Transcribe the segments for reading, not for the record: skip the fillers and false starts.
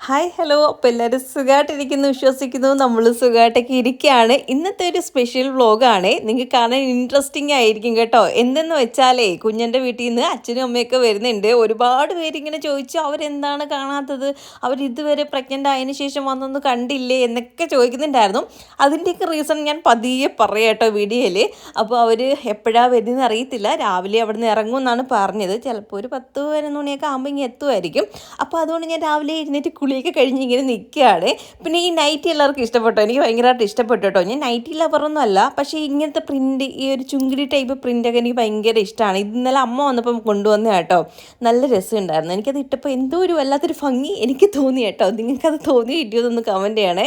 Hi hello അപ്പോൾ എല്ലാവരും സുഖമായിട്ടിരിക്കുന്നു വിശ്വസിക്കുന്നു. നമ്മൾ സുഖമായിട്ടൊക്കെ ഇരിക്കുകയാണ്. ഇന്നത്തെ ഒരു സ്പെഷ്യൽ വ്ളോഗാണ്. നിങ്ങൾക്ക് കാണാൻ ഇൻട്രസ്റ്റിംഗ് ആയിരിക്കും കേട്ടോ. എന്തെന്ന് വെച്ചാലേ കുഞ്ഞൻ്റെ വീട്ടിൽ നിന്ന് അച്ഛനും അമ്മയൊക്കെ വരുന്നുണ്ട്. ഒരുപാട് പേരിങ്ങനെ ചോദിച്ചു അവരെന്താണ് കാണാത്തത്, അവരിതുവരെ പ്രഗ്നൻ്റ് ആയതിനു ശേഷം വന്നൊന്നും കണ്ടില്ലേ എന്നൊക്കെ ചോദിക്കുന്നുണ്ടായിരുന്നു. അതിൻ്റെയൊക്കെ റീസൺ ഞാൻ പതിയെ പറയാം കേട്ടോ വീഡിയോയിൽ. അപ്പോൾ അവർ എപ്പോഴാണ് വരുന്നതെന്ന് അറിയത്തില്ല. രാവിലെ അവിടെ നിന്ന് ഇറങ്ങുമെന്നാണ് പറഞ്ഞത്. ചിലപ്പോൾ ഒരു 10-11 മണിയൊക്കെ ആകുമ്പോൾ ഇങ്ങനെ എത്തുമായിരിക്കും. അപ്പോൾ അതുകൊണ്ട് ഞാൻ രാവിലെ എഴുന്നേറ്റ് കുളിയൊക്കെ കഴിഞ്ഞ് ഇങ്ങനെ നിൽക്കുകയാണ്. പിന്നെ ഈ നൈറ്റി എല്ലാവർക്കും ഇഷ്ടപ്പെട്ടോ? എനിക്ക് ഭയങ്കരമായിട്ട് ഇഷ്ടപ്പെട്ടു കേട്ടോ. ഞാൻ നൈറ്റി ലവറൊന്നും അല്ല, പക്ഷേ ഇങ്ങനത്തെ പ്രിൻറ്റ്, ഈ ഒരു ചുങ്കിടി ടൈപ്പ് പ്രിൻ്റൊക്കെ എനിക്ക് ഭയങ്കര ഇഷ്ടമാണ്. ഇന്നലെ അമ്മ വന്നപ്പം കൊണ്ടുവന്ന കേട്ടോ. നല്ല രസമുണ്ടായിരുന്നു. എനിക്കത് ഇട്ടപ്പോൾ എന്തോ ഒരു വല്ലാത്തൊരു ഭംഗി എനിക്ക് തോന്നി കേട്ടോ. നിങ്ങൾക്കത് തോന്നി കിട്ടിയതൊന്ന് കമൻറ്റ് ചെയ്യണേ.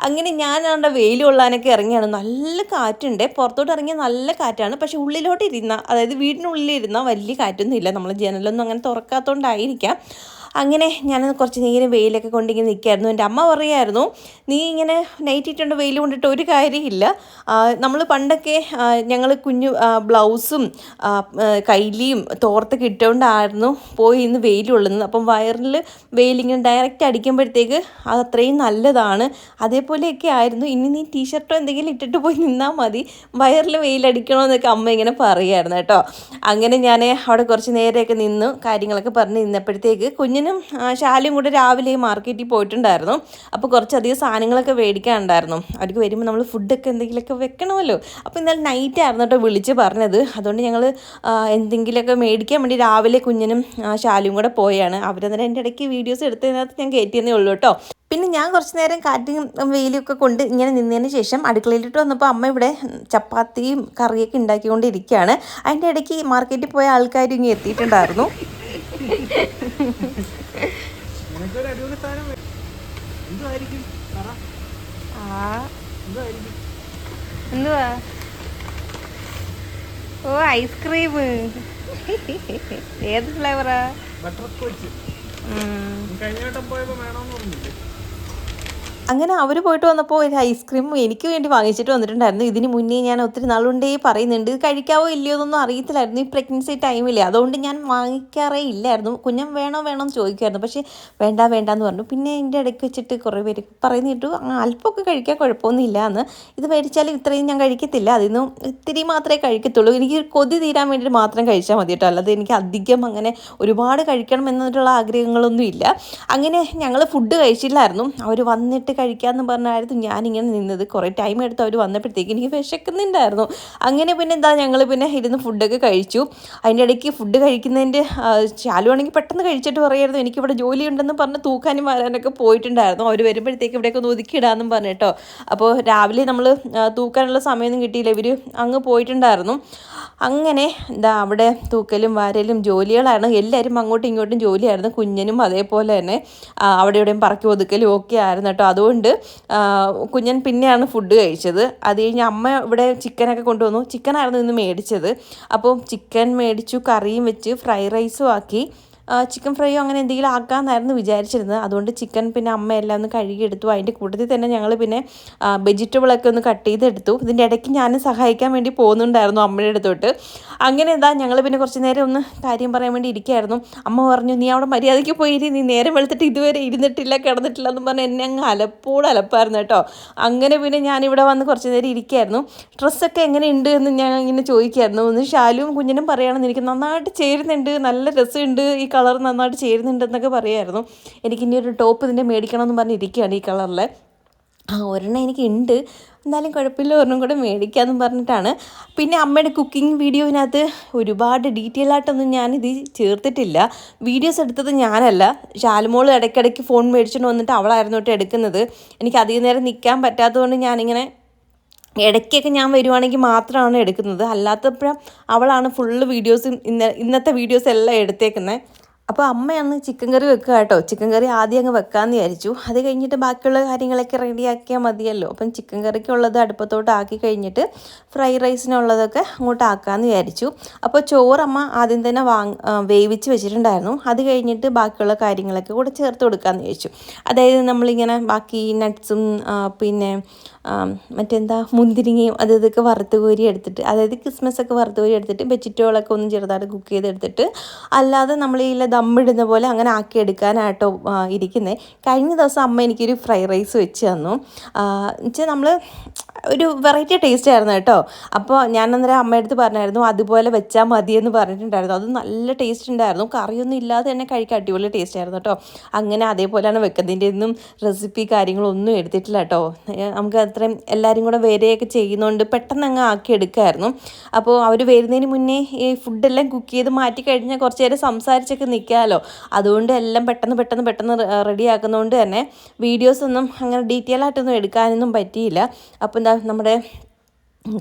അങ്ങനെ ഞാൻ അവിടെ വെയിൽ കൊള്ളാനൊക്കെ ഇറങ്ങിയാണ്. നല്ല കാറ്റുണ്ട്. പുറത്തോട്ട് ഇറങ്ങിയ നല്ല കാറ്റാണ്. പക്ഷേ ഉള്ളിലോട്ട് ഇരുന്ന, അതായത് വീടിനുള്ളിലിരുന്ന വലിയ കാറ്റൊന്നും ഇല്ല. നമ്മൾ ജനലൊന്നും അങ്ങനെ തുറക്കാത്തതുകൊണ്ടായിരിക്കാം. അങ്ങനെ ഞാൻ കുറച്ച് നേരം വെയിലൊക്കെ കൊണ്ടിങ്ങനെ നിൽക്കുകയായിരുന്നു. എൻ്റെ അമ്മ പറയുമായിരുന്നു, നീ ഇങ്ങനെ നൈറ്റ് ഇട്ടുകൊണ്ട് വെയിൽ കൊണ്ടിട്ട് ഒരു കാര്യമില്ല. നമ്മൾ പണ്ടൊക്കെ ഞങ്ങൾ കുഞ്ഞു ബ്ലൗസും കൈലിയും തോർത്തൊക്കെ ഇട്ടുകൊണ്ടായിരുന്നു പോയി ഇന്ന് വെയിൽ കൊള്ളുന്നത്. അപ്പം വയറിൽ വെയിലിങ്ങനെ ഡയറക്റ്റ് അടിക്കുമ്പോഴത്തേക്ക് അത് അത്രയും നല്ലതാണ്. അതേപോലെയൊക്കെ ആയിരുന്നു. ഇനി നീ ടീഷർട്ടോ എന്തെങ്കിലും ഇട്ടിട്ട് പോയി നിന്നാൽ മതി, വയറിൽ വെയിലടിക്കണമെന്നൊക്കെ അമ്മ ഇങ്ങനെ പറയുമായിരുന്നു കേട്ടോ. അങ്ങനെ ഞാൻ അവിടെ കുറച്ച് നേരമൊക്കെ നിന്ന് കാര്യങ്ങളൊക്കെ പറഞ്ഞ് നിന്നപ്പോഴത്തേക്ക് കുഞ്ഞിനും ശാലും കൂടെ രാവിലെ മാർക്കറ്റിൽ പോയിട്ടുണ്ടായിരുന്നു. അപ്പോൾ കുറച്ചധികം സാധനങ്ങളൊക്കെ മേടിക്കാനുണ്ടായിരുന്നു. അവർക്ക് വരുമ്പോൾ നമ്മൾ ഫുഡൊക്കെ എന്തെങ്കിലുമൊക്കെ വെക്കണമല്ലോ. അപ്പോൾ ഇന്നലെ നൈറ്റ് ആയിരുന്നു കേട്ടോ വിളിച്ച് പറഞ്ഞത്. അതുകൊണ്ട് ഞങ്ങൾ എന്തെങ്കിലുമൊക്കെ മേടിക്കാൻ വേണ്ടി രാവിലെ കുഞ്ഞിനും ശാലും കൂടെ പോയാണ്. അവരന്നേരം എൻ്റെ ഇടയ്ക്ക് വീഡിയോസ് എടുത്തതിനകത്ത് ഞാൻ കയറ്റിയെന്നേ ഉള്ളൂ കേട്ടോ. പിന്നെ ഞാൻ കുറച്ച് നേരം കാറ്റും വെയിലൊക്കെ കൊണ്ട് ഇങ്ങനെ നിന്നതിന് ശേഷം അടുക്കളയിലിട്ട് വന്നപ്പോൾ അമ്മ ഇവിടെ ചപ്പാത്തിയും കറിയൊക്കെ ഉണ്ടാക്കിക്കൊണ്ടിരിക്കുകയാണ്. അതിൻ്റെ ഇടയ്ക്ക് മാർക്കറ്റിൽ പോയ ആൾക്കാരും ഇങ്ങനെ എത്തിയിട്ടുണ്ടായിരുന്നു. എന്തുവാ? ഓ, ഐസ്ക്രീം. ഏത് ഫ്ലേവറാ? Butter scotch. കഴിഞ്ഞ വട്ടം പോയപ്പോ വേണമെന്ന് പറഞ്ഞില്ലേ? അങ്ങനെ അവർ പോയിട്ട് വന്നപ്പോൾ ഒരു ഐസ്ക്രീം എനിക്ക് വേണ്ടി വാങ്ങിച്ചിട്ട് വന്നിട്ടുണ്ടായിരുന്നു. ഇതിന് മുന്നേ ഞാൻ ഒത്തിരി നാളുകൊണ്ടേ പറയുന്നുണ്ട്, ഇത് കഴിക്കാവോ ഇല്ലയോ എന്നൊന്നും അറിയത്തില്ലായിരുന്നു ഈ പ്രഗ്നൻസി ടൈമിൽ. അതുകൊണ്ട് ഞാൻ വാങ്ങിക്കാറേ ഇല്ലായിരുന്നു. കുഞ്ഞൻ വേണോ എന്ന് ചോദിക്കുമായിരുന്നു. പക്ഷേ വേണ്ടാന്ന് പറഞ്ഞു. പിന്നെ എൻ്റെ ഇടയ്ക്ക് വെച്ചിട്ട് കുറേ പേര് പറയുന്ന കേട്ടു അല്പമൊക്കെ കഴിക്കാൻ കുഴപ്പമൊന്നുമില്ല എന്ന്. ഇത് മേടിച്ചാലും ഇത്രയും ഞാൻ കഴിക്കത്തില്ല, അതിൽ ഇത്തിരി മാത്രമേ കഴിക്കത്തുള്ളൂ. എനിക്ക് കൊതി തീരാൻ വേണ്ടിയിട്ട് മാത്രം കഴിച്ചാൽ മതി കേട്ടോ. അല്ലാതെ എനിക്ക് അധികം അങ്ങനെ ഒരുപാട് കഴിക്കണം എന്നിട്ടുള്ള ആഗ്രഹങ്ങളൊന്നും ഇല്ല. അങ്ങനെ ഞങ്ങൾ ഫുഡ് കഴിച്ചില്ലായിരുന്നു. അവർ വന്നിട്ട് കഴിക്കാമെന്ന് പറഞ്ഞായിരുന്നു ഞാനിങ്ങനെ നിന്നത്. കുറേ ടൈം എടുത്ത് അവർ വന്നപ്പോഴത്തേക്ക് എനിക്ക് വിശക്കുന്നുണ്ടായിരുന്നു. അങ്ങനെ പിന്നെ ഞങ്ങൾ പിന്നെ ഇരുന്ന് ഫുഡൊക്കെ കഴിച്ചു. അതിൻ്റെ ഇടയ്ക്ക് ഫുഡ് കഴിക്കുന്നതിൻ്റെ ശാലുവാണെങ്കിൽ പെട്ടെന്ന് കഴിച്ചിട്ട് പറയായിരുന്നു എനിക്കിവിടെ ജോലി ഉണ്ടെന്ന് പറഞ്ഞ് തൂക്കാനും വരാനൊക്കെ പോയിട്ടുണ്ടായിരുന്നു. അവർ വരുമ്പോഴത്തേക്ക് ഇവിടെയൊക്കെ ഒന്ന് ഒതുക്കിയിടാമെന്നും പറഞ്ഞു കേട്ടോ. അപ്പോൾ രാവിലെ നമ്മൾ തൂക്കാനുള്ള സമയമൊന്നും കിട്ടിയില്ല, ഇവർ അങ്ങ് പോയിട്ടുണ്ടായിരുന്നു. അങ്ങനെ അവിടെ തൂക്കലും വാരലും ജോലികളാണ്. എല്ലാവരും അങ്ങോട്ടും ഇങ്ങോട്ടും ജോലിയായിരുന്നു. കുഞ്ഞനും അതേപോലെ തന്നെ അവിടെ ഇവിടെയും പറക്കി ഒതുക്കലും ഒക്കെ ആയിരുന്നു കേട്ടോ. അതുകൊണ്ട് കുഞ്ഞൻ പിന്നെയാണ് ഫുഡ് കഴിച്ചത്. അത് കഴിഞ്ഞ് അമ്മ ഇവിടെ ചിക്കനൊക്കെ കൊണ്ടുവന്നു. ചിക്കനായിരുന്നു ഇന്ന് മേടിച്ചത്. അപ്പോൾ ചിക്കൻ മേടിച്ചു, കറിയും വെച്ച് ഫ്രൈ റൈസും ആക്കി. ചിക്കൻ ഫ്രൈയോ അങ്ങനെ എന്തെങ്കിലും ആക്കാമെന്നായിരുന്നു വിചാരിച്ചിരുന്നത്. അതുകൊണ്ട് ചിക്കൻ പിന്നെ അമ്മ എല്ലാം ഒന്ന് കഴുകിയെടുത്തു. അതിൻ്റെ കൂട്ടത്തിൽ തന്നെ ഞങ്ങൾ പിന്നെ വെജിറ്റബിളൊക്കെ ഒന്ന് കട്ട് ചെയ്തെടുത്തു. ഇതിൻ്റെ ഇടയ്ക്ക് ഞാൻ സഹായിക്കാൻ വേണ്ടി പോകുന്നുണ്ടായിരുന്നു അമ്മയുടെ അടുത്തോട്ട്. അങ്ങനെ ഞങ്ങൾ പിന്നെ കുറച്ച് നേരം ഒന്ന് കാര്യം പറയാൻ വേണ്ടി ഇരിക്കുകയായിരുന്നു. അമ്മ പറഞ്ഞു, നീ അവിടെ മര്യാദയ്ക്ക് പോയി, നീ നേരം വെളുത്തിട്ട് ഇതുവരെ ഇരുന്നിട്ടില്ല കിടന്നിട്ടില്ല എന്ന് പറഞ്ഞ് എന്നെ അങ്ങ് അലപ്പായിരുന്നു കേട്ടോ. അങ്ങനെ പിന്നെ ഞാനിവിടെ വന്ന് കുറച്ച് നേരം ഇരിക്കുകയായിരുന്നു. ഡ്രസ്സൊക്കെ എങ്ങനെയുണ്ട് എന്ന് ഞാൻ ഇങ്ങനെ ചോദിക്കുകയായിരുന്നു. ഒന്ന് ശാലുവും കുഞ്ഞിനും പറയുകയാണെന്ന്, എനിക്ക് നന്നായിട്ട് ചേരുന്നുണ്ട്, നല്ല രസമുണ്ട്, ഈ കളർ നന്നായിട്ട് ചേരുന്നുണ്ടെന്നൊക്കെ പറയുമായിരുന്നു. എനിക്കിനി ഒരു ടോപ്പ് ഇതിൻ്റെ മേടിക്കണമെന്ന് പറഞ്ഞിരിക്കുകയാണ് ഈ കളറിൽ. ഒരെണ്ണം എനിക്കുണ്ട്, എന്നാലും കുഴപ്പമില്ല, ഒരെണ്ണം കൂടെ മേടിക്കാമെന്ന് പറഞ്ഞിട്ടാണ്. പിന്നെ അമ്മയുടെ കുക്കിംഗ് വീഡിയോവിനകത്ത് ഒരുപാട് ഡീറ്റെയിൽ ആയിട്ടൊന്നും ഞാനിത് ചേർത്തിട്ടില്ല. വീഡിയോസ് എടുത്തത് ഞാനല്ല, ശാലുമോൾ ഇടയ്ക്കിടയ്ക്ക് ഫോൺ മേടിച്ചുകൊണ്ട് വന്നിട്ട് അവളായിരുന്നു കേട്ടോ എടുക്കുന്നത്. എനിക്ക് അധികം നേരം നിൽക്കാൻ പറ്റാത്തതുകൊണ്ട് ഞാനിങ്ങനെ ഇടയ്ക്കൊക്കെ ഞാൻ വരുവാണെങ്കിൽ മാത്രമാണ് എടുക്കുന്നത്. അല്ലാത്തപ്പോഴും അവളാണ് ഫുള്ള് വീഡിയോസും ഇന്നത്തെ വീഡിയോസ് എല്ലാം എടുത്തേക്കുന്നത്. അപ്പോൾ അമ്മയാണ് ചിക്കൻ കറി വെക്കുക കേട്ടോ. ചിക്കൻ കറി ആദ്യം അങ്ങ് വെക്കാമെന്ന് വിചാരിച്ചു. അത് കഴിഞ്ഞിട്ട് ബാക്കിയുള്ള കാര്യങ്ങളൊക്കെ റെഡിയാക്കിയാൽ മതിയല്ലോ. അപ്പം ചിക്കൻ കറിക്കുള്ളത് അടുപ്പത്തോട്ട് ആക്കി കഴിഞ്ഞിട്ട് ഫ്രൈ റൈസിനുള്ളതൊക്കെ അങ്ങോട്ട് ആക്കാമെന്ന് വിചാരിച്ചു. അപ്പോൾ ചോറമ്മ ആദ്യം തന്നെ വേവിച്ച് വെച്ചിട്ടുണ്ടായിരുന്നു. അത് കഴിഞ്ഞിട്ട് ബാക്കിയുള്ള കാര്യങ്ങളൊക്കെ കൂടെ ചേർത്ത് കൊടുക്കാമെന്ന് വിചാരിച്ചു. അതായത് നമ്മളിങ്ങനെ ബാക്കി നട്ട്സും പിന്നെ മറ്റെന്താ മുന്തിരിങ്ങയും ഇതൊക്കെ വറുത്ത് കോരി എടുത്തിട്ട്, അതായത് ക്രിസ്മസ് ഒക്കെ വറുത്ത് കോരി എടുത്തിട്ട് വെജിറ്റബിളൊക്കെ ഒന്ന് ചെറുതായിട്ട് കുക്ക് ചെയ്തെടുത്തിട്ട് അല്ലാതെ നമ്മൾ ഈ ദമ്മിടുന്ന പോലെ അങ്ങനെ ആക്കി എടുക്കാനായിട്ടോ ഇരിക്കുന്നത്. കഴിഞ്ഞ ദിവസം അമ്മ എനിക്കൊരു ഫ്രൈഡ് റൈസ് വെച്ച് തന്നു. എന്നുവെച്ചാൽ നമ്മൾ ഒരു വെറൈറ്റി ടേസ്റ്റ് ആയിരുന്നു കേട്ടോ. അപ്പോൾ ഞാൻ അന്നേരം അമ്മയടുത്ത് പറഞ്ഞായിരുന്നു അതുപോലെ വെച്ചാൽ മതിയെന്ന് പറഞ്ഞിട്ടുണ്ടായിരുന്നു. അത് നല്ല ടേസ്റ്റ് ഉണ്ടായിരുന്നു. കറിയൊന്നും ഇല്ലാതെ തന്നെ കഴിക്കാൻ അടിപൊളി ടേസ്റ്റ് ആയിരുന്നു കേട്ടോ. അങ്ങനെ അതേപോലെയാണ് വെക്കുന്നതിൻ്റെ ഒന്നും റെസിപ്പി കാര്യങ്ങളൊന്നും എടുത്തിട്ടില്ല കേട്ടോ. നമുക്ക് അത്രയും എല്ലാവരും കൂടെ വരെയൊക്കെ ചെയ്യുന്നതുകൊണ്ട് പെട്ടെന്ന് അങ്ങ് ആക്കി എടുക്കുമായിരുന്നു. അപ്പോൾ അവർ വരുന്നതിന് മുന്നേ ഈ ഫുഡെല്ലാം കുക്ക് ചെയ്ത് മാറ്റി കഴിഞ്ഞാൽ കുറച്ച് നേരം സംസാരിച്ചൊക്കെ നിൽക്കാമല്ലോ. അതുകൊണ്ട് എല്ലാം പെട്ടെന്ന് റെഡി ആക്കുന്നതുകൊണ്ട് തന്നെ വീഡിയോസൊന്നും അങ്ങനെ ഡീറ്റെയിൽ ആയിട്ടൊന്നും എടുക്കാനൊന്നും പറ്റിയില്ല. അപ്പോൾ എന്താ നമ്മുടെ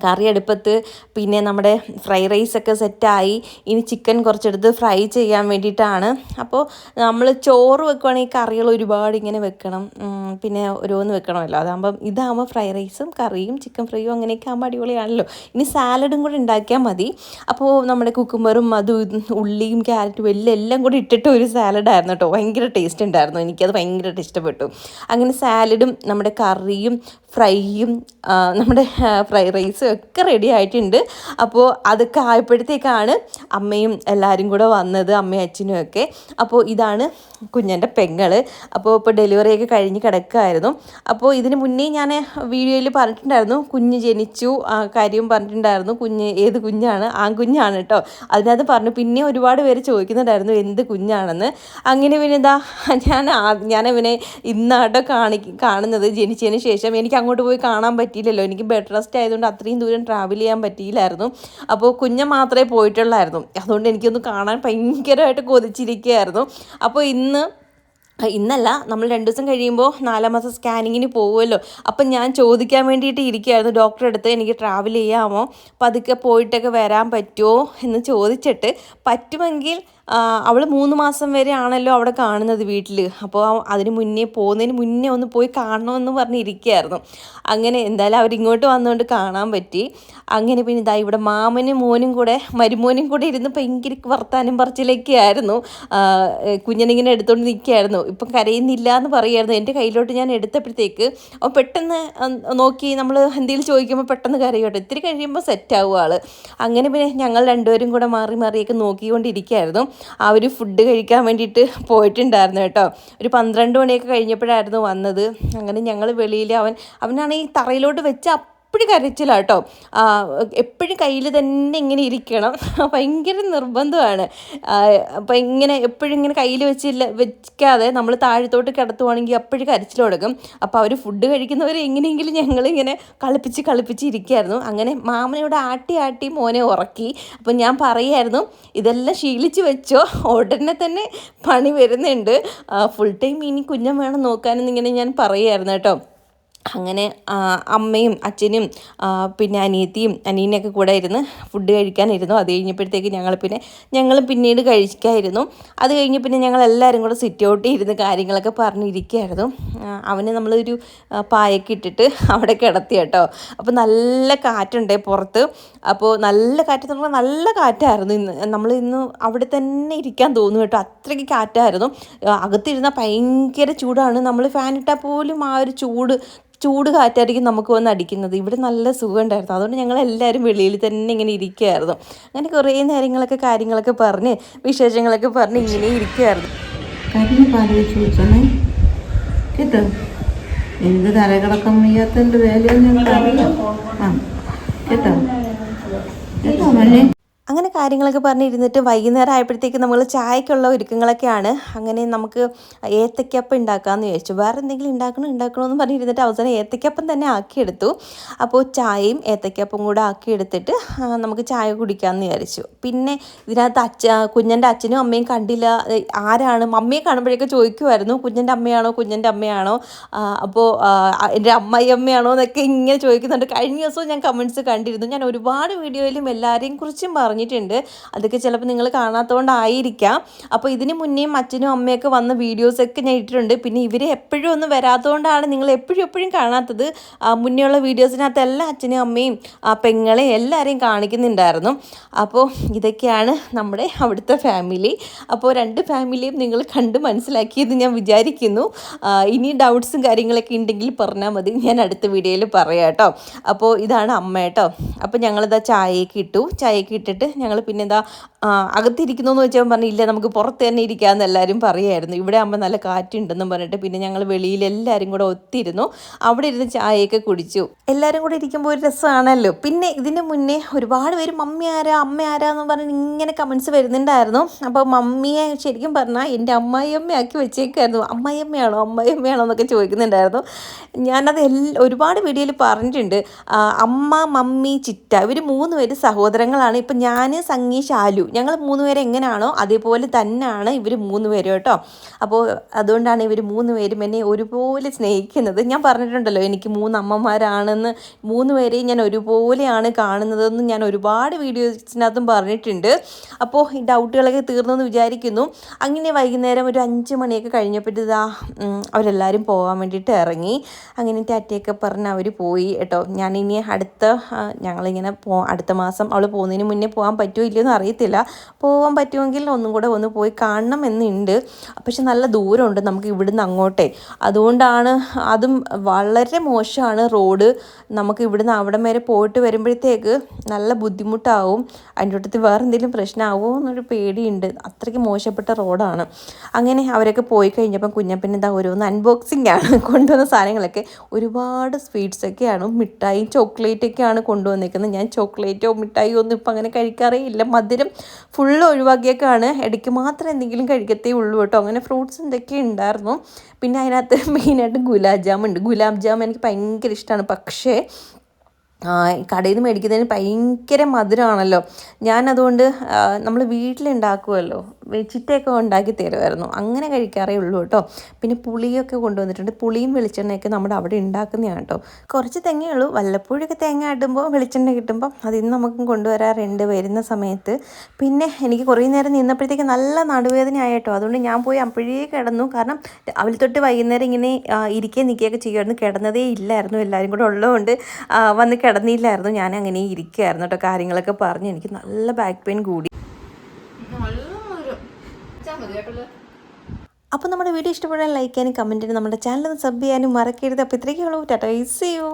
കറി അടുപ്പത്ത്, പിന്നെ നമ്മുടെ ഫ്രൈഡ് റൈസൊക്കെ സെറ്റായി. ഇനി ചിക്കൻ കുറച്ചെടുത്ത് ഫ്രൈ ചെയ്യാൻ വേണ്ടിയിട്ടാണ്. അപ്പോൾ നമ്മൾ ചോറ് വെക്കുവാണെങ്കിൽ കറികൾ ഒരുപാട് ഇങ്ങനെ വെക്കണം, പിന്നെ ഓരോന്ന് വെക്കണമല്ലോ. ഇതാകുമ്പോൾ ഫ്രൈഡ് റൈസും കറിയും ചിക്കൻ ഫ്രൈയും അങ്ങനെയൊക്കെ ആകുമ്പോൾ അടിപൊളിയാണല്ലോ. ഇനി സാലഡും കൂടെ ഉണ്ടാക്കിയാൽ മതി. അപ്പോൾ നമ്മുടെ കുക്കുമ്പറും ഉള്ളിയും ക്യാരറ്റും എല്ലാം കൂടി ഇട്ടിട്ട് ഒരു സാലഡായിരുന്നു കേട്ടോ. ഭയങ്കര ടേസ്റ്റ് ഉണ്ടായിരുന്നു. എനിക്കത് ഭയങ്കരമായിട്ട് ഇഷ്ടപ്പെട്ടു. അങ്ങനെ സാലഡും നമ്മുടെ കറിയും ഫ്രൈയും നമ്മുടെ ഫ്രൈഡ് റൈസും ഒക്കെ റെഡി ആയിട്ടുണ്ട്. അപ്പോൾ അതൊക്കെ ആയപ്പോഴത്തേക്കാണ് അമ്മയും എല്ലാവരും കൂടെ വന്നത്, അമ്മയും അച്ഛനും ഒക്കെ. അപ്പോൾ ഇതാണ് കുഞ്ഞൻ്റെ പെങ്ങൾ. അപ്പോൾ ഇപ്പോൾ ഡെലിവറിയൊക്കെ കഴിഞ്ഞ് കിടക്കുമായിരുന്നു. അപ്പോൾ ഇതിന് മുന്നേ ഞാൻ വീഡിയോയിൽ പറഞ്ഞിട്ടുണ്ടായിരുന്നു, കുഞ്ഞ് ജനിച്ചു കാര്യം പറഞ്ഞിട്ടുണ്ടായിരുന്നു. കുഞ്ഞ് ഏത് കുഞ്ഞാണ്? ആൺകുഞ്ഞാണ് കേട്ടോ. അതിനകത്ത് പറഞ്ഞു. പിന്നെ ഒരുപാട് പേര് ചോദിക്കുന്നുണ്ടായിരുന്നു എന്ത് കുഞ്ഞാണെന്ന്. അങ്ങനെ പിന്നെ ഞാൻ ഇവനെ ഇന്നാട്ടോ കാണുന്നത്. ജനിച്ചതിന് ശേഷം എനിക്ക് അങ്ങോട്ട് പോയി കാണാൻ പറ്റിയില്ലല്ലോ. എനിക്ക് ബെഡ് റെസ്റ്റ് ആയതുകൊണ്ട് അത്രയും ദൂരം ട്രാവൽ ചെയ്യാൻ പറ്റിയില്ലായിരുന്നു. അപ്പോൾ കുഞ്ഞ് മാത്രമേ പോയിട്ടുള്ളായിരുന്നു. അതുകൊണ്ട് എനിക്കൊന്ന് കാണാൻ ഭയങ്കരമായിട്ട് കൊതിച്ചിരിക്കുകയായിരുന്നു. അപ്പോൾ ഇന്നല്ല, നമ്മൾ 2 ദിവസം കഴിയുമ്പോൾ 4-ാം മാസം സ്കാനിങ്ങിന് പോകുമല്ലോ. അപ്പം ഞാൻ ചോദിക്കാൻ വേണ്ടിയിട്ട് ഇരിക്കുകയായിരുന്നു ഡോക്ടറെ അടുത്ത്, എനിക്ക് ട്രാവൽ ചെയ്യാമോ, പതുക്കെ പോയിട്ടൊക്കെ വരാൻ പറ്റുമോ എന്ന് ചോദിച്ചിട്ട് പറ്റുമെങ്കിൽ അവൾ 3 മാസം വരെ ആണല്ലോ അവിടെ കാണുന്നത് വീട്ടിൽ. അപ്പോൾ പോകുന്നതിന് മുന്നേ ഒന്ന് പോയി കാണണമെന്ന് പറഞ്ഞിരിക്കുകയായിരുന്നു. അങ്ങനെ എന്തായാലും അവരിങ്ങോട്ട് വന്നുകൊണ്ട് കാണാൻ പറ്റി. അങ്ങനെ പിന്നെ ഇവിടെ മാമനും മരുമോനും കൂടെ ഇരുന്ന് ഭയങ്കര വർത്താനം പറച്ചിലൊക്കെ ആയിരുന്നു. കുഞ്ഞിനിങ്ങനെ എടുത്തുകൊണ്ട് നിൽക്കുകയായിരുന്നു. ഇപ്പം കരയുന്നില്ല എന്ന് പറയുമായിരുന്നു. എൻ്റെ കയ്യിലോട്ട് ഞാൻ എടുത്തപ്പോഴത്തേക്ക് അപ്പോൾ പെട്ടെന്ന് നോക്കി നമ്മൾ എന്തെങ്കിലും ചോദിക്കുമ്പോൾ പെട്ടെന്ന് കരയോട്ടെ. ഇത്തിരി കഴിയുമ്പോൾ സെറ്റാവും ആൾ. അങ്ങനെ പിന്നെ ഞങ്ങൾ രണ്ടുപേരും കൂടെ മാറിയൊക്കെ നോക്കിക്കൊണ്ടിരിക്കുകയായിരുന്നു. അവർ ഫുഡ് കഴിക്കാൻ വേണ്ടിയിട്ട് പോയിട്ടുണ്ടായിരുന്നു കേട്ടോ. ഒരു 12 മണിയൊക്കെ കഴിഞ്ഞപ്പോഴായിരുന്നു വന്നത്. അങ്ങനെ ഞങ്ങൾ വെളിയിൽ അവനാണെങ്കിൽ തറയിലോട്ട് വെച്ച് എപ്പോഴും കരച്ചില്ല കേട്ടോ. എപ്പോഴും കയ്യിൽ തന്നെ ഇങ്ങനെ ഇരിക്കണം, ഭയങ്കര നിർബന്ധമാണ്. അപ്പം എപ്പോഴും ഇങ്ങനെ കയ്യിൽ വെക്കാതെ നമ്മൾ താഴത്തോട്ട് കിടത്തുവാണെങ്കിൽ എപ്പോഴും കരച്ചിൽ തുടങ്ങും. അപ്പോൾ അവർ ഫുഡ് കഴിക്കുന്നവർ എങ്ങനെയെങ്കിലും ഞങ്ങളിങ്ങനെ കളിപ്പിച്ച് ഇരിക്കുകയായിരുന്നു. അങ്ങനെ മാമനോട് ആട്ടി മോനെ ഉറക്കി. അപ്പം ഞാൻ പറയായിരുന്നു, ഇതെല്ലാം ശീലിച്ച് വെച്ചോ, ഉടനെ തന്നെ പണി വരുന്നുണ്ട്, ഫുൾ ടൈം ഇനി കുഞ്ഞൻ വേണം നോക്കാനെന്നിങ്ങനെ ഞാൻ പറയുമായിരുന്നു കേട്ടോ. അങ്ങനെ അമ്മയും അച്ഛനും പിന്നെ അനിയനെയൊക്കെ കൂടെ ഇരുന്ന് ഫുഡ് കഴിക്കാനിരുന്നു. അത് കഴിഞ്ഞപ്പോഴത്തേക്ക് ഞങ്ങൾ പിന്നീട് കഴിക്കായിരുന്നു. അത് കഴിഞ്ഞ് പിന്നെ ഞങ്ങളെല്ലാവരും കൂടെ സിറ്റ് ഔട്ടിൽ ഇരുന്ന് കാര്യങ്ങളൊക്കെ പറഞ്ഞിരിക്കുകയായിരുന്നു. അവന് നമ്മളൊരു പായൊക്കെ ഇട്ടിട്ട് അവിടെ കിടത്തി കേട്ടോ. അപ്പോൾ നല്ല കാറ്റുണ്ടേ പുറത്ത്. അപ്പോൾ നല്ല കാറ്റ് നല്ല കാറ്റായിരുന്നു ഇന്ന് അവിടെ തന്നെ ഇരിക്കാൻ തോന്നും കേട്ടോ. അത്രയ്ക്ക് കാറ്റായിരുന്നു. അകത്തിരുന്നാൽ ഭയങ്കര ചൂടാണ്. നമ്മൾ ഫാൻ ഇട്ടാൽ പോലും ആ ഒരു ചൂട് കാറ്റായിരിക്കും നമുക്ക് വന്ന് അടിക്കുന്നത്. ഇവിടെ നല്ല സുഖം ഉണ്ടായിരുന്നു. അതുകൊണ്ട് ഞങ്ങളെല്ലാവരും വെളിയിൽ തന്നെ ഇങ്ങനെ ഇരിക്കുകയായിരുന്നു. അങ്ങനെ കുറേ കാര്യങ്ങളൊക്കെ പറഞ്ഞ് വിശേഷങ്ങളൊക്കെ പറഞ്ഞ് ഇങ്ങനെ ഇരിക്കുകയായിരുന്നു. കേട്ടോ, എന്ത് തലകിടക്കം വയ്യാത്തതിൻ്റെ വേലയൊന്നും ഞങ്ങൾക്കറിയാം. കേട്ടോ മല്ലേ. അങ്ങനെ കാര്യങ്ങളൊക്കെ പറഞ്ഞിരുന്നിട്ട് വൈകുന്നേരം ആയപ്പോഴത്തേക്ക് നമ്മൾ ചായക്കുള്ള ഒരുക്കങ്ങളൊക്കെയാണ്. അങ്ങനെ നമുക്ക് ഏത്തയ്ക്കപ്പം ഉണ്ടാക്കാമെന്ന് വിചാരിച്ചു. വേറെ എന്തെങ്കിലും ഉണ്ടാക്കണമെന്ന് പറഞ്ഞിരുന്നിട്ട് അവസാനം ഏത്തയ്ക്കപ്പം തന്നെ ആക്കിയെടുത്തു. അപ്പോൾ ചായയും ഏത്തയ്ക്കപ്പം കൂടെ ആക്കിയെടുത്തിട്ട് നമുക്ക് ചായ കുടിക്കാമെന്ന് വിചാരിച്ചു. പിന്നെ ഇതിനകത്ത് കുഞ്ഞൻ്റെ അച്ഛനും അമ്മയും കണ്ടില്ല. ആരാണ് അമ്മയെ കാണുമ്പോഴേക്കും ചോദിക്കുമായിരുന്നു, കുഞ്ഞൻ്റെ അമ്മയാണോ അപ്പോൾ എൻ്റെ അമ്മയാണോ എന്നൊക്കെ ഇങ്ങനെ ചോദിക്കുന്നുണ്ട്. കഴിഞ്ഞ ദിവസവും ഞാൻ കമൻറ്റ്സ് കണ്ടിരുന്നു. ഞാൻ ഒരുപാട് വീഡിയോയിലും എല്ലാവരെയും കുറിച്ചും പറഞ്ഞു പറഞ്ഞിട്ടുണ്ട്. അതൊക്കെ ചിലപ്പോൾ നിങ്ങൾ കാണാത്തതുകൊണ്ടായിരിക്കാം. അപ്പോൾ ഇതിന് മുന്നേയും അച്ഛനും അമ്മയൊക്കെ വന്ന വീഡിയോസൊക്കെ ഞാൻ ഇട്ടിട്ടുണ്ട്. പിന്നെ ഇവർ എപ്പോഴും ഒന്നും വരാത്തതുകൊണ്ടാണ് നിങ്ങൾ എപ്പോഴും കാണാത്തത്. മുന്നേയുള്ള വീഡിയോസിനകത്തെല്ലാം അച്ഛനും അമ്മയും പെങ്ങളെയും എല്ലാവരെയും കാണിക്കുന്നുണ്ടായിരുന്നു. അപ്പോൾ ഇതൊക്കെയാണ് നമ്മുടെ അവിടുത്തെ ഫാമിലി. അപ്പോൾ 2 ഫാമിലിയും നിങ്ങൾ കണ്ട് മനസ്സിലാക്കിയെന്ന് ഞാൻ വിചാരിക്കുന്നു. ഇനി ഡൗട്ട്സും കാര്യങ്ങളൊക്കെ ഉണ്ടെങ്കിൽ പറഞ്ഞാൽ മതി, ഞാൻ അടുത്ത വീഡിയോയിൽ പറയാം കേട്ടോ. അപ്പോൾ ഇതാണ് അമ്മ കേട്ടോ. അപ്പോൾ ഞങ്ങളിതാ ചായയൊക്കെ ഇട്ടിട്ട് ഞങ്ങൾ പിന്നെ എന്താ അകത്തിരിക്കുന്നു എന്ന് വെച്ചാൽ പറഞ്ഞില്ല, നമുക്ക് പുറത്ത് തന്നെ ഇരിക്കാമെന്ന് എല്ലാവരും പറയുമായിരുന്നു. ഇവിടെ ആകുമ്പോൾ നല്ല കാറ്റുണ്ടെന്നും പറഞ്ഞിട്ട് പിന്നെ ഞങ്ങൾ വെളിയിൽ എല്ലാവരും കൂടെ ഒത്തിരുന്നു. അവിടെ ഇരുന്ന് ചായയൊക്കെ കുടിച്ചു. എല്ലാവരും കൂടെ ഇരിക്കുമ്പോൾ ഒരു രസമാണല്ലോ. പിന്നെ ഇതിന് മുന്നേ ഒരുപാട് പേര് മമ്മി ആരാ അമ്മ ആരാന്ന് പറഞ്ഞ് ഇങ്ങനെ കമൻസ് വരുന്നുണ്ടായിരുന്നു. അപ്പോൾ മമ്മിയെ ശരിക്കും പറഞ്ഞാൽ എൻ്റെ അമ്മായിയമ്മയാക്കി വെച്ചേക്കായിരുന്നു. അമ്മായിയമ്മയാണോ എന്നൊക്കെ ചോദിക്കുന്നുണ്ടായിരുന്നു. ഞാനത് ഒരുപാട് വീഡിയോയിൽ പറഞ്ഞിട്ടുണ്ട്. അമ്മ, മമ്മി, ചിറ്റ ഇവർ 3 പേര് സഹോദരങ്ങളാണ്. ഇപ്പം ഞാൻ, സംഗി, ശാലു ഞങ്ങൾ 3 പേര് എങ്ങനെയാണോ അതേപോലെ തന്നെയാണ് ഇവർ 3 പേരും കേട്ടോ. അപ്പോൾ അതുകൊണ്ടാണ് ഇവർ 3 പേരും എന്നെ ഒരുപോലെ സ്നേഹിക്കുന്നത്. ഞാൻ പറഞ്ഞിട്ടുണ്ടല്ലോ എനിക്ക് 3 അമ്മമാരാണെന്ന്. 3 പേരെയും ഞാൻ ഒരുപോലെയാണ് കാണുന്നതെന്ന് ഞാൻ ഒരുപാട് വീഡിയോസിനകത്തും പറഞ്ഞിട്ടുണ്ട്. അപ്പോൾ ഈ ഡൗട്ടുകളൊക്കെ തീർന്നെന്ന് വിചാരിക്കുന്നു. അങ്ങനെ വൈകുന്നേരം ഒരു 5 മണിയൊക്കെ കഴിഞ്ഞപ്പോഴത്തേതാ അവരെല്ലാവരും പോകാൻ വേണ്ടിയിട്ട് ഇറങ്ങി. അങ്ങനെ ടാറ്റയൊക്കെ പറഞ്ഞ് അവർ പോയി കേട്ടോ. ഞാനിനി ഞങ്ങളിങ്ങനെ അടുത്ത മാസം അവൾ പോകുന്നതിന് മുന്നേ പോകാൻ പറ്റുമോ ഇല്ലയോ എന്ന് അറിയത്തില്ല. പോകാൻ പറ്റുമെങ്കിൽ ഒന്നും കൂടെ ഒന്ന് പോയി കാണണം എന്നുണ്ട്. പക്ഷെ നല്ല ദൂരമുണ്ട് നമുക്ക് ഇവിടുന്ന് അങ്ങോട്ടേ. അതുകൊണ്ടാണ് അതും വളരെ മോശമാണ് റോഡ്. നമുക്ക് ഇവിടുന്ന് അവിടം വരെ പോയിട്ട് വരുമ്പോഴത്തേക്ക് നല്ല ബുദ്ധിമുട്ടാവും. അതിൻ്റെ അടുത്ത് വേറെ എന്തെങ്കിലും പ്രശ്നമാവുമോ എന്നൊരു പേടിയുണ്ട്. അത്രയ്ക്ക് മോശപ്പെട്ട റോഡാണ്. അങ്ങനെ അവരൊക്കെ പോയി കഴിഞ്ഞപ്പം കുഞ്ഞപ്പൻ എന്താ ഓരോന്ന് അൺബോക്സിംഗ് ആണ് കൊണ്ടുവന്ന സാധനങ്ങളൊക്കെ. ഒരുപാട് സ്വീറ്റ്സൊക്കെയാണ്, മിഠായി ചോക്ലേറ്റൊക്കെയാണ് കൊണ്ടുവന്നിരിക്കുന്നത്. ഞാൻ ചോക്ലേറ്റോ മിഠായിയോ ഒന്നും ഇപ്പം അങ്ങനെ കഴിക്കാറേ ഇല്ല. മധുരം ഫുള്ള് ഒഴിവാക്കിയേക്കാണ്. ഇടയ്ക്ക് മാത്രം എന്തെങ്കിലും കഴിക്കത്തേ ഉള്ളൂ കേട്ടോ. അങ്ങനെ ഫ്രൂട്ട്സ് എന്തൊക്കെ ഉണ്ടായിരുന്നു. പിന്നെ അതിനകത്ത് മെയിനായിട്ട് ഗുലാബ് ജാം എനിക്ക് ഭയങ്കര ഇഷ്ടമാണ്. പക്ഷേ കടയിൽ നിന്ന് മേടിക്കുന്നതിന് ഭയങ്കര മധുരമാണല്ലോ. ഞാനതുകൊണ്ട് നമ്മൾ വീട്ടിലുണ്ടാക്കുമല്ലോ, ചിറ്റയൊക്കെ ഉണ്ടാക്കി തരുമായിരുന്നു. അങ്ങനെ കഴിക്കാറേ ഉള്ളൂ കേട്ടോ. പിന്നെ പുളിയൊക്കെ കൊണ്ടുവന്നിട്ടുണ്ട്. പുളിയും വെളിച്ചെണ്ണയൊക്കെ നമ്മുടെ അവിടെ ഉണ്ടാക്കുന്നതാണ് കേട്ടോ. കുറച്ച് തേങ്ങയേ ഉള്ളൂ. വല്ലപ്പോഴൊക്കെ തേങ്ങ ഇടുമ്പോൾ വെളിച്ചെണ്ണ കിട്ടുമ്പോൾ അതിന് നമുക്കും കൊണ്ടുവരാറുണ്ട് വരുന്ന സമയത്ത്. പിന്നെ എനിക്ക് കുറേ നേരം നിന്നപ്പോഴത്തേക്ക് നല്ല നടുവേദനയായി കേട്ടോ. അതുകൊണ്ട് ഞാൻ പോയി അപ്പോഴേ കിടന്നു. കാരണം രാവിലെ തൊട്ട് വൈകുന്നേരം ഇങ്ങനെ നിൽക്കുകയൊക്കെ ചെയ്യുമായിരുന്നു. കിടന്നതേ ഇല്ലായിരുന്നു. എല്ലാവരും കൂടെ ഉള്ളതുകൊണ്ട് വന്ന് കിടന്നില്ലായിരുന്നു. ഞാൻ അങ്ങനെ ഇരിക്കുകയായിരുന്നു കേട്ടോ. കാര്യങ്ങളൊക്കെ പറഞ്ഞ് എനിക്ക് നല്ല ബാക്ക് പെയിൻ കൂടി. അപ്പോൾ നമ്മുടെ വീഡിയോ ഇഷ്ടപ്പെടാൻ ലൈക്ക് ചെയ്യാനും കമൻറ്റ് ചെയ്യാനും നമ്മുടെ ചാനൽ സബ് ചെയ്യാനും മറക്കരുത്. അപ്പോൾ ഇത്രയൊക്കെ ഉള്ളൂ. Tata, see U.